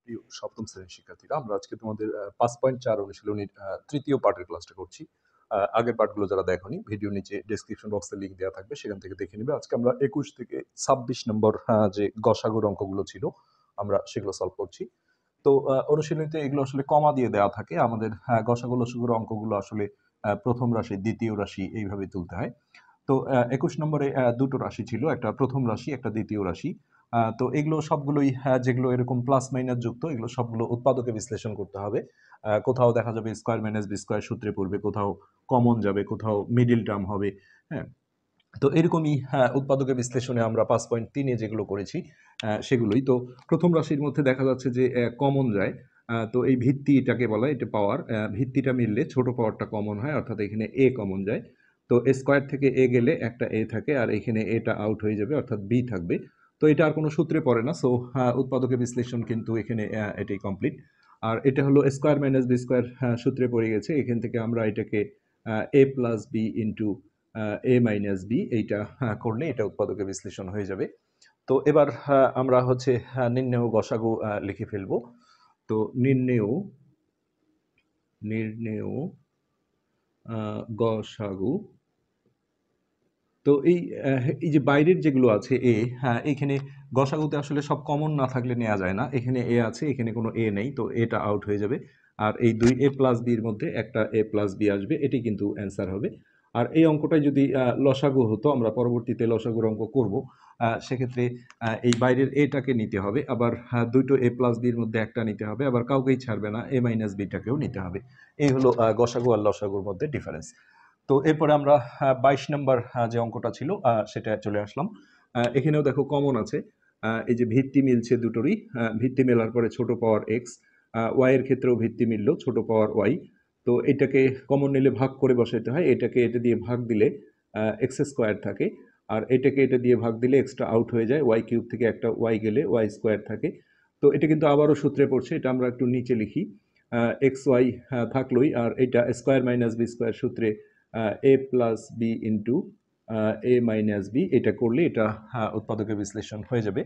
প্রিয় সপ্তম শ্রেণীর শিক্ষার্থীরা, আমরা আজকে তোমাদের 5.4 অনুশীলনীর তৃতীয় পার্টের ক্লাসটা করছি। আগের পার্টগুলো যারা দেখোনি, ভিডিও নিচে ডেসক্রিপশন বক্সে লিঙ্ক দেওয়া থাকবে, সেখান থেকে দেখে নিবে। আজকে আমরা 21 থেকে 26 নম্বর যে গসাগুর অঙ্কগুলো ছিল আমরা সেগুলো সলভ করছি। তো অনুশীলনীতে এগুলো আসলে কমা দিয়ে দেওয়া থাকে। আমাদের গসাগু লসাগুর অঙ্কগুলো আসলে প্রথম রাশি, দ্বিতীয় রাশি এইভাবে তুলতে হয়। তো 21 নম্বরে দুটো রাশি ছিল, একটা প্রথম রাশি, একটা দ্বিতীয় রাশি। তো এগুলো সবগুলোই যেগুলো এরকম প্লাস মাইনাস যুক্ত, এগুলো সবগুলো উৎপাদকে বিশ্লেষণ করতে হবে। কোথাও দেখা যাবে স্কোয়ার মাইনাস বি স্কোয়ার সূত্রে পড়বে, কোথাও কমন যাবে, কোথাও মিডিল টার্ম হবে। হ্যাঁ, তো এরকমই উৎপাদকে বিশ্লেষণে আমরা 5.3-এ যেগুলো করেছি সেগুলোই। তো প্রথম রাশির মধ্যে দেখা যাচ্ছে যে কমন যায়। তো এই ভিত্তিটাকে বলা হয়, এটা পাওয়ার। ভিত্তিটা মিললে ছোট পাওয়ারটা কমন হয়, অর্থাৎ এখানে এ কমন যায়। তো এ স্কোয়ার থেকে এ গেলে একটা এ থাকে, আর এখানে এটা আউট হয়ে যাবে, অর্থাৎ বি থাকবে। তো এটা আর কোনো সূত্রে পড়ে না। সো উৎপাদকে বিশ্লেষণ কিন্তু এখানে এটাই কমপ্লিট। আর এটা হলো স্কোয়ার মাইনাস বি স্কোয়ার সূত্রে পড়ে গেছে। এখান থেকে আমরা এটাকে এ প্লাস বি ইন্টু এ মাইনাস বি এইটা করলে এটা উৎপাদকে বিশ্লেষণ হয়ে যাবে। তো এবার আমরা হচ্ছে নির্ণেয় গসাগু লিখে ফেলবো। তো নির্ণেয় গসাগু। তো এই যে বাইরের যেগুলো আছে এ, এখানে গসাগুতে আসলে সব কমন না থাকলে নেওয়া যায় না। এখানে এ আছে, এখানে কোনো এ নেই, তো এটা আউট হয়ে যাবে। আর এই দুই এ প্লাস বির মধ্যে একটা এ প্লাস বি আসবে, এটি কিন্তু অ্যান্সার হবে। আর এই অঙ্কটাই যদি লসাগু হতো, আমরা পরবর্তীতে লসাগুর অঙ্ক করব, সেক্ষেত্রে এই বাইরের এটাকে নিতে হবে, আবার দুটো এ প্লাস বির মধ্যে একটা নিতে হবে, আবার কাউকেই ছাড়বে না, এ মাইনাস বিটাকেও নিতে হবে। এই হলো গসাগু আর লসাগুর মধ্যে ডিফারেন্স। তো এরপরে আমরা 22 নম্বর যে অঙ্কটা ছিল সেটা চলে আসলাম। এখানেও দেখো কমন আছে। এই যে ভিত্তি মিলছে দুটোরই, ভিত্তি মেলার পরে ছোট পাওয়ার এক্স, ওয়াই এর ক্ষেত্রেও ভিত্তি মিলল ছোট পাওয়ার ওয়াই। তো এটাকে কমন নিলে ভাগ করে বসাইতে হয়, এটাকে এটা দিয়ে ভাগ দিলে এক্স স্কোয়ার থাকে, আর এটাকে এটা দিয়ে ভাগ দিলে এক্সটা আউট হয়ে যায়, ওয়াই কিউব থেকে একটা ওয়াই গেলে ওয়াই স্কোয়ার থাকে। তো এটা কিন্তু আবারও সূত্রে পড়ছে, এটা আমরা একটু নিচে লিখি। এক্স ওয়াই থাকলোই, আর এটা স্কোয়ার মাইনাস বি স্কোয়ার সূত্রে এ প্লাস বি ইন্টু এ মাইনাস বি, এটা করলে এটা উৎপাদকের বিশ্লেষণ হয়ে যাবে।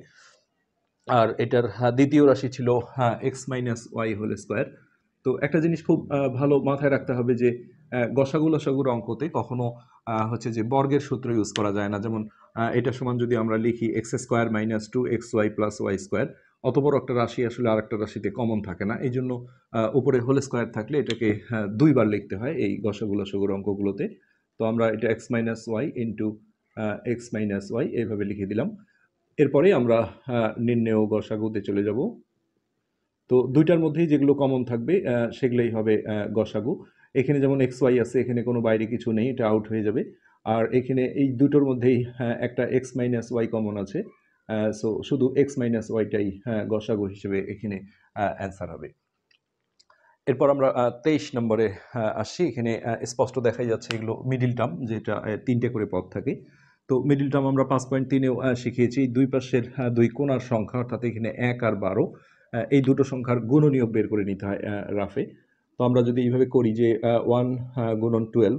আর এটার দ্বিতীয় রাশি ছিল X minus Y whole square. তো একটা জিনিস খুব ভালো মাথায় রাখতে হবে যে গসাগু লসাগুর অঙ্কতে কখনো হচ্ছে যে বর্গের সূত্র ইউজ করা যায় না। যেমন এটা সমান যদি আমরা লিখি X square minus two X Y plus Y square, অত বড় একটা রাশি আসলে আরেকটা রাশিতে কমন থাকে না। এই জন্য উপরে হোল স্কোয়ার থাকলে এটাকে দুইবার লিখতে হয় এই গসাগু লসাগুর অঙ্কগুলোতে। তো আমরা এটা X minus Y into X minus Y এইভাবে লিখে দিলাম। এরপরে আমরা নির্ণেয় গসাগুতে চলে যাব। তো দুইটার মধ্যেই যেগুলো কমন থাকবে সেগুলোই হবে গসাগু। এখানে যেমন এক্স ওয়াই আছে, এখানে কোনো বাইরে কিছু নেই, এটা আউট হয়ে যাবে। আর এখানে এই দুটোর মধ্যেই একটা এক্স মাইনাস ওয়াই কমন আছে। সো শুধু এক্স মাইনাস ওয়াইটাই গসাগু হিসেবে এখানে অ্যান্সার হবে। এরপর আমরা 23 নম্বরে আসছি। এখানে স্পষ্ট দেখাই যাচ্ছে এগুলো মিডিল টার্ম, যেটা তিনটে করে পদ থাকে। তো মিডিল টার্ম আমরা 5.3-এও শিখিয়েছি। দুই পাশের দুই কোণার সংখ্যা, অর্থাৎ এখানে 1 আর 12, এই দুটো সংখ্যার গুণনীয়ক বের করে নিতে হয় রাফে। তো আমরা যদি এইভাবে করি যে 1 গুণন 12,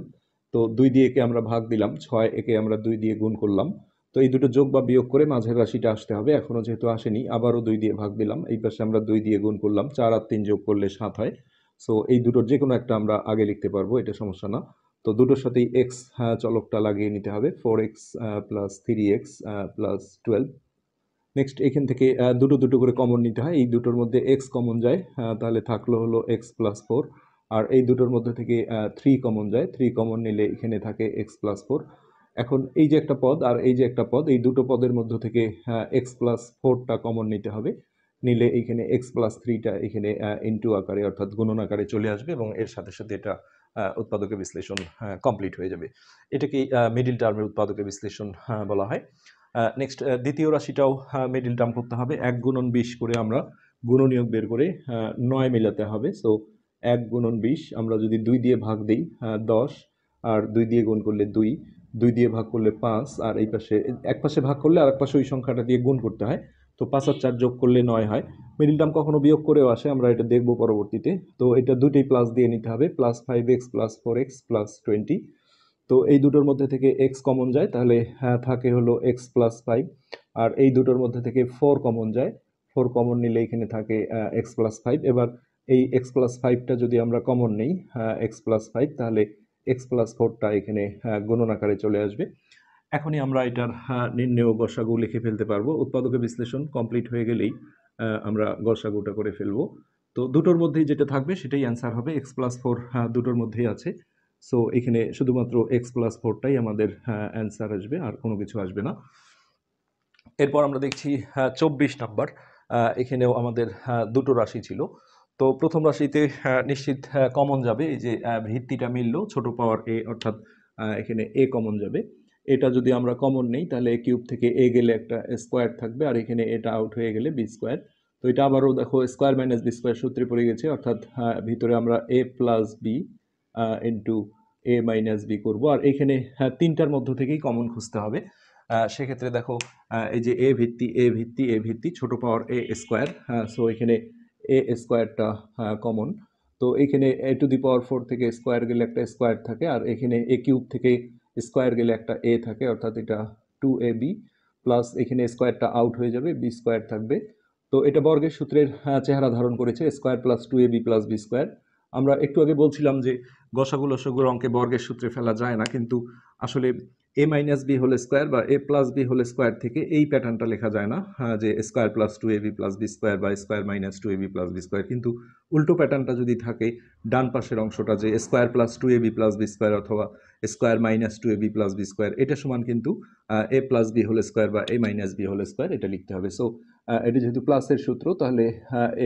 তো 2 দিয়ে একে আমরা ভাগ দিলাম, 6 একে আমরা 2 দিয়ে গুণ করলাম। তো এই দুটো যোগ বা বিয়োগ করে মাঝের রাশিটা আসতে হবে। এখনো যেহেতু আসেনি, আবারও 2 দিয়ে ভাগ দিলাম, এই পাশে আমরা 2 দিয়ে গুণ করলাম, 4 আর 3 যোগ করলে 7 হয়। সো এই দুটোর যে কোনো একটা আমরা আগে লিখতে পারবো, এটা সমস্যা না। তো দুটোর সাথেই এক্স চলকটা লাগিয়ে নিতে হবে, 4x plus 3x plus 12। Next এখান থেকে দুটো দুটো করে কমন নিতে হয়, এই দুটোর মধ্যে এক্স কমন যায়, তাহলে থাকলো হলো এক্স প্লাস 4। আর এই দুটোর মধ্যে থেকে 3 কমন যায়, 3 কমন নিলে এখানে থাকে এক্স প্লাস 4। এখন এই যে একটা পদ আর এই যে একটা পদ, এই দুটো পদের মধ্য থেকে এক্স প্লাস 4টা কমন নিতে হবে, নিলে এখানে এক্স প্লাস 3টা এখানে ইনটু আকারে অর্থাৎ গুণন আকারে চলে আসবে, এবং এর সাথে সাথে এটা উৎপাদকের বিশ্লেষণ কমপ্লিট হয়ে যাবে। এটাকেই মিডিল টার্মের উৎপাদকের বিশ্লেষণ বলা হয়। নেক্সট দ্বিতীয় রাশিটাও মিডিল টার্ম করতে হবে। 1 গুণন 20 করে আমরা গুণনীয়ক বের করে 9 মেলাতে হবে। সো 1 গুণন 20 আমরা যদি 2 দিয়ে ভাগ দিই 10, আর 2 দিয়ে গুণ করলে 2, 2 দিয়ে ভাগ করলে 5, আর এই পাশে এক পাশে ভাগ করলে আর এক পাশে ওই সংখ্যাটা দিয়ে গুণ করতে হয়। তো 5 আর 4 যোগ করলে 9 হয়। মিডিল টার্ম কখনো বিয়োগ করেও আসে, আমরা এটা দেখব পরবর্তীতে। তো এটা দুটোই প্লাস দিয়ে নিতে হবে, plus 5x plus 4x plus 20। তো এই দুটোর মধ্যে থেকে x কমন যায়, তাহলে থাকে হলো x প্লাস 5। আর এই দুটোর মধ্যে থেকে 4 কমন যায়, 4 কমন নিলে এখানে থাকে x+5। এবার এই x+5টা যদি আমরা কমন নেই, x+5, তাহলে x+4টা এখানে গুণন আকারে চলে আসবে। এখনই আমরা এটার নির্ণেয় গসাগু লিখে ফেলতে পারবো। উৎপাদকের বিশ্লেষণ কমপ্লিট হয়ে গেলেই আমরা গসাগুটা করে ফেলবো। তো দুটোর মধ্যেই যেটা থাকবে সেটাই অ্যান্সার হবে। x+4 দুটোর মধ্যেই আছে, সো এখানে শুধুমাত্র x+4টাই আমাদের অ্যান্সার আসবে, আর কোনো কিছু আসবে না। এরপর আমরা দেখছি 24 নাম্বার। এখানেও আমাদের দুটো রাশি ছিল। তো প্রথম রাশিতে নিশ্চিত কমন যাবে, এই যে ভিত্তিটা মিললো ছোট পাওয়ার এ, অর্থাৎ এখানে এ কমন যাবে। এটা যদি আমরা কমন নেই তাহলে এ কিউব থেকে এ গেলে একটা স্কোয়ার থাকবে, আর এখানে এটা আউট হয়ে গেলে বি স্কোয়ার। তো এটা আবারও দেখো স্কোয়ার মাইনাস বি স্কোয়ার সূত্রে পড়ে গেছে, অর্থাৎ ভিতরে আমরা এ প্লাস বি ইন্টু এ মাইনাস বি করবো, আর এখানে তিনটার মধ্য থেকেই কমন খুঁজতে হবে। সেক্ষেত্রে দেখো এই যে এ ভিত্তি এ ভিত্তি এ ভিত্তি ছোট পাওয়ার এ স্কোয়ার, সো এখানে এ স্কোয়ারটা কমন। তো এখানে a⁴ থেকে স্কোয়ার গেলে একটা স্কোয়ার থাকে, আর এখানে এ কিউব থেকে স্কোয়ার গেলে একটা এ থাকে, অর্থাৎ এটা 2ab, প্লাস এখানে স্কোয়ারটা আউট হয়ে যাবে, বি স্কোয়ার থাকবে। তো এটা বর্গের সূত্রের চেহারা ধারণ করেছে, square plus 2ab plus B square. আমরা একটু আগে বলছিলাম যে গসাগু লসাগুর অঙ্কে বর্গের সূত্রে ফেলা যায় না, কিন্তু আসলে A minus B whole square বা A plus B whole square থেকে এই প্যাটার্নটা লেখা যায় না, যে square plus 2ab plus B square বা square minus 2ab plus B square. কিন্তু উল্টো প্যাটার্নটা যদি থাকে, ডান পাশের অংশটা যে square plus 2ab plus B square অথবা square minus 2ab plus B square, এটা সমান কিন্তু A plus B whole square বা A minus B whole square, এটা লিখতে হবে। সো এটা যেহেতু প্লাসের সূত্র, তাহলে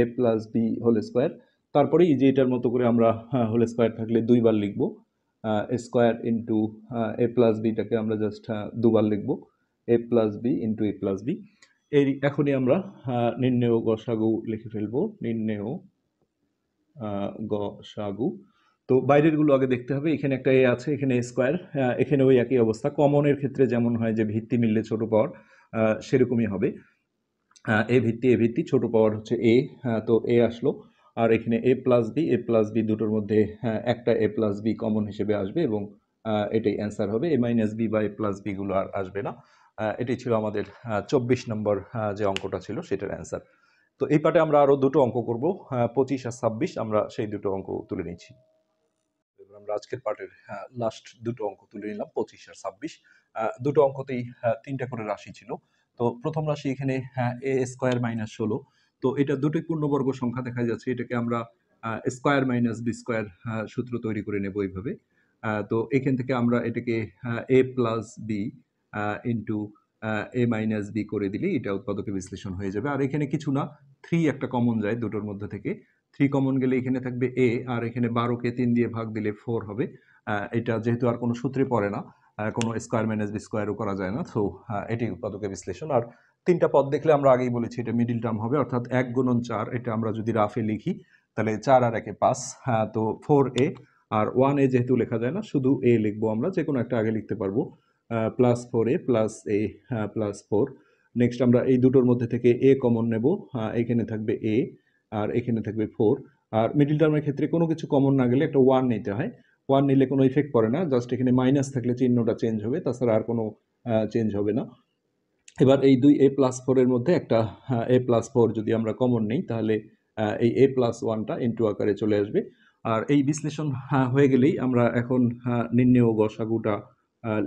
এ প্লাস বি হোল স্কোয়ার, তারপরে এই যে এটার মতো করে আমরা হোল স্কোয়ার থাকলে দুইবার লিখবো, স্কোয়ার ইন্টু এ প্লাস বিটাকে আমরা জাস্ট দুবার লিখবো, এ প্লাস বি ইন্টু এ প্লাস বি। এই এখনই আমরা নির্ণেয় গসাগু লিখে ফেলবো, নির্ণেয় গসাগু। তো বাইরেরগুলো আগে দেখতে হবে, এখানে একটা এ আছে, এখানে স্কোয়ার, এখানে ওই একই অবস্থা। কমনের ক্ষেত্রে যেমন হয় যে ভিত্তি মিললে ছোট পাওয়ার, সেরকমই হবে। এ ভিত্তি ছোট পাওয়ার হচ্ছে এ, তো এ আসলো, আর এখানে এ প্লাস বি দুটোর মধ্যে একটা এ প্লাস বি কমন হিসেবে আসবে, এবং এটাই অ্যান্সার হবে। এ মাইনাস বি বা এ প্লাস বি গুলো আর আসবে না। এটাই ছিল আমাদের 24 নম্বর যে অঙ্কটা ছিল সেটার অ্যান্সার। তো এই পার্টে আমরা আরো দুটো অঙ্ক করব, 25 আর 26, আমরা সেই দুটো অঙ্ক তুলে নিচ্ছি। এবার আমরা আজকের পার্টের লাস্ট দুটো অঙ্ক তুলে নিলাম, 25 আর 26। দুটো অঙ্কতেই তিনটা করে রাশি ছিল। তো প্রথম রাশি এখানে এ স্কোয়ার মাইনাস 16। তো এটা দুটোই পূর্ণবর্গ সংখ্যা দেখা যাচ্ছে, এটাকে আমরা স্কোয়ার মাইনাস বি স্কোয়ার সূত্র তৈরি করে নেব এইভাবে। তো এখান থেকে আমরা এটাকে এ প্লাস বি ইন্টু এ মাইনাস বি করে দিলেই এটা উৎপাদকের বিশ্লেষণ হয়ে যাবে। আর এখানে কিছু না, 3 একটা কমন যায় দুটোর মধ্যে থেকে। 3 কমন গেলে এখানে থাকবে এ, আর এখানে 12কে 3 দিয়ে ভাগ দিলে 4 হবে। এটা যেহেতু আর কোনো সূত্রে পড়ে না, কোনো স্কোয়ার মাইনাস বি স্কোয়ারও করা যায় না, সো এটাই উৎপাদকের বিশ্লেষণ। আর তিনটা পদ দেখলে আমরা আগেই বলেছি এটা মিডিল টার্ম হবে, অর্থাৎ 1 গুণন 4, এটা আমরা যদি রাফে লিখি তাহলে 4 আর 1 5, তো 4a, আর 1a যেহেতু লেখা যায় না, শুধু এ লিখবো আমরা, যে কোনো একটা আগে লিখতে পারবো, প্লাস 4a প্লাস এ প্লাস 4। নেক্সট আমরা এই দুটোর মধ্যে থেকে এ কমন নেব, এখানে থাকবে এ, আর এখানে থাকবে 4। আর মিডিল টার্মের ক্ষেত্রে কোনো কিছু কমন না গেলে একটা 1 নিতে হয়, 1 নিলে কোনো ইফেক্ট পড়ে না, জাস্ট এখানে মাইনাস থাকলে চিহ্নটা চেঞ্জ হবে, তাছাড়া আর কোনো চেঞ্জ হবে না। এবার এই দুই এ প্লাস 4 এর মধ্যে একটা এ প্লাস 4 যদি আমরা কমন নেই, তাহলে এই এ প্লাস 1টা ইন্টু আকারে চলে আসবে। আর এই বিশ্লেষণ হয়ে গেলেই আমরা এখন নির্ণেয় গসাগুটা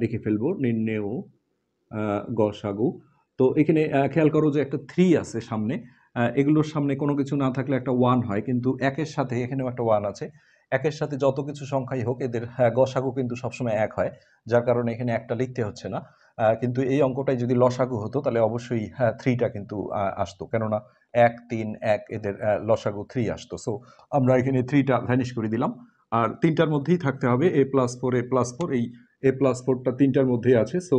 লিখে ফেলবো, নির্ণেয় গসাগু। তো এখানে খেয়াল করো যে একটা 3 আছে সামনে, এগুলোর সামনে কোনো কিছু না থাকলে একটা 1 হয়, কিন্তু একের সাথে এখানেও একটা 1 আছে। একের সাথে যত কিছু সংখ্যাই হোক, এদের গসাগু কিন্তু সবসময় 1 হয়, যার কারণে এখানে একটা লিখতে হচ্ছে না। কিন্তু এই অঙ্কটাই যদি লসাগু হতো তাহলে অবশ্যই 3টা কিন্তু আসতো, কেননা 1 3 1 এদের লসাগু 3 আসতো। সো আমরা এখানে 3টা ভ্যানিশ করে দিলাম, আর তিনটার মধ্যেই থাকতে হবে এ প্লাস 4 এ প্লাস 4, এই এ প্লাস 4টা তিনটার মধ্যেই আছে। সো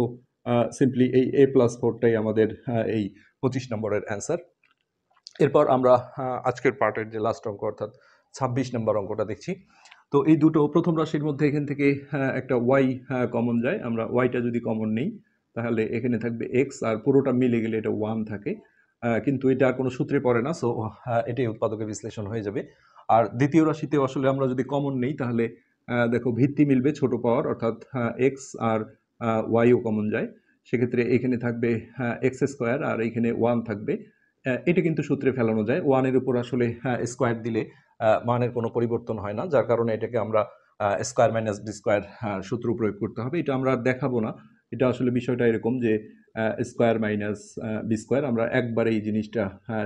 সিম্পলি এই এ প্লাস 4টাই আমাদের এই 25 নম্বরের অ্যান্সার। এরপর আমরা আজকের পার্টের যে লাস্ট অঙ্ক, অর্থাৎ 26 নম্বর অঙ্কটা দেখছি। তো এই দুটো প্রথম রাশির মধ্যে এখান থেকে একটা ওয়াই কমন যায়, আমরা ওয়াইটা যদি কমন নেই তাহলে এখানে থাকবে এক্স, আর পুরোটা মিলে গেলে এটা 1 থাকে, কিন্তু এটা আর কোনো সূত্রে পড়ে না, সো এটাই উৎপাদকের বিশ্লেষণ হয়ে যাবে। আর দ্বিতীয় রাশিতে আসলে আমরা যদি কমন নেই তাহলে দেখো ভিত্তি মিলবে ছোট পাওয়ার, অর্থাৎ এক্স আর ওয়াইও কমন যায়। সেক্ষেত্রে এখানে থাকবে এক্স স্কোয়ার, আর এখানে 1 থাকবে, এটা কিন্তু সূত্রে ফেলানো যায়। 1 এর উপর আসলে স্কয়ার দিলে মানের কোনো পরিবর্তন হয় না। যার কারণে এটাকে আমরা স্কয়ার মাইনাস বি স্কয়ার সূত্র প্রয়োগ করতে হবে। এটা আমরা আর দেখাবো না। এটা আসলে বিষয়টা এরকম যে স্কয়ার মাইনাস বি স্কয়ার আমরা একবারে এই জিনিসটা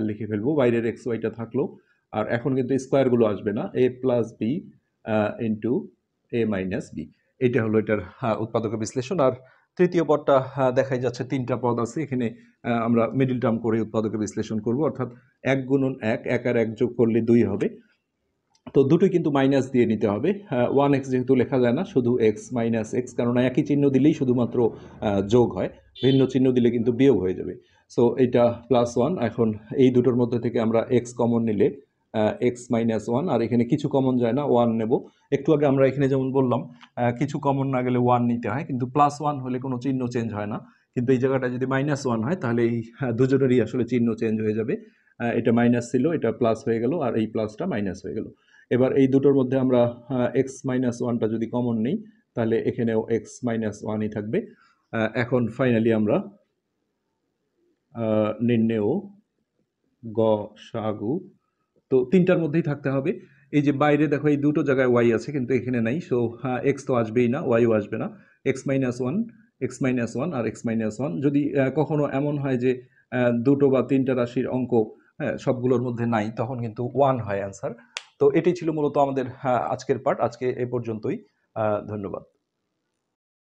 লিখে ফেলবো। বাইরের এক্স ওয়াইটা থাকলো। আর এখন কিন্তু স্কয়ারগুলো আসবে না। এ প্লাস বি ইন্টু এ মাইনাস বি। এটা হলো এটার উৎপাদক বিশ্লেষণ। আর তৃতীয় পদটা দেখাই যাচ্ছে ৩টা পদ আছে। এখানে আমরা মিডল টার্ম করে উৎপাদকের বিশ্লেষণ করব, অর্থাৎ ১ গুণন ১, ১ আর ১ যোগ করলে ২ হবে। তো দুটোই কিন্তু মাইনাস দিয়ে নিতে হবে। 1x যেহেতু লেখা যায় না, শুধু x মাইনাস এক্স, কেননা একই চিহ্ন দিলেই শুধুমাত্র যোগ হয়, ভিন্ন চিহ্ন দিলে কিন্তু বিয়োগ হয়ে যাবে। সো এটা +1। এখন এই দুটোর মধ্যে থেকে আমরা x কমন নিলে x মাইনাস ওয়ান, আর এখানে কিছু কমন যায় না, 1 নেব। একটু আগে আমরা এখানে যেমন বললাম কিছু কমন না গেলে 1 নিতে হয়, কিন্তু +1 হলে কোনো চিহ্ন চেঞ্জ হয় না। কিন্তু এই জায়গাটা যদি -1 হয় তাহলে এই দুজনেরই আসলে চিহ্ন চেঞ্জ হয়ে যাবে। এটা মাইনাস ছিল, এটা প্লাস হয়ে গেল, আর এই প্লাসটা মাইনাস হয়ে গেল। এবার এই দুটোর মধ্যে আমরা এক্স মাইনাস ওয়ানটা যদি কমন নিই তাহলে এখানেও এক্স মাইনাস ওয়ানই থাকবে। এখন ফাইনালি আমরা নির্ণেয় গসাগু, তো তিনটার মধ্যেই থাকতে হবে। এই যে বাইরে দেখো এই দুটো জায়গায় ওয়াই আছে কিন্তু এখানে নাই, সো এক্স তো আসবেই না, ওয়াইও আসবে না। X minus one, X minus one আর এক্স মাইনাস ওয়ান। যদি কখনো এমন হয় যে দুটো বা তিনটা রাশির অঙ্ক সবগুলোর মধ্যে নাই, তখন কিন্তু 1 হয় অ্যান্সার। তো এটাই ছিল মূলত আমাদের আজকের পার্ট। আজকে এ পর্যন্তই। ধন্যবাদ।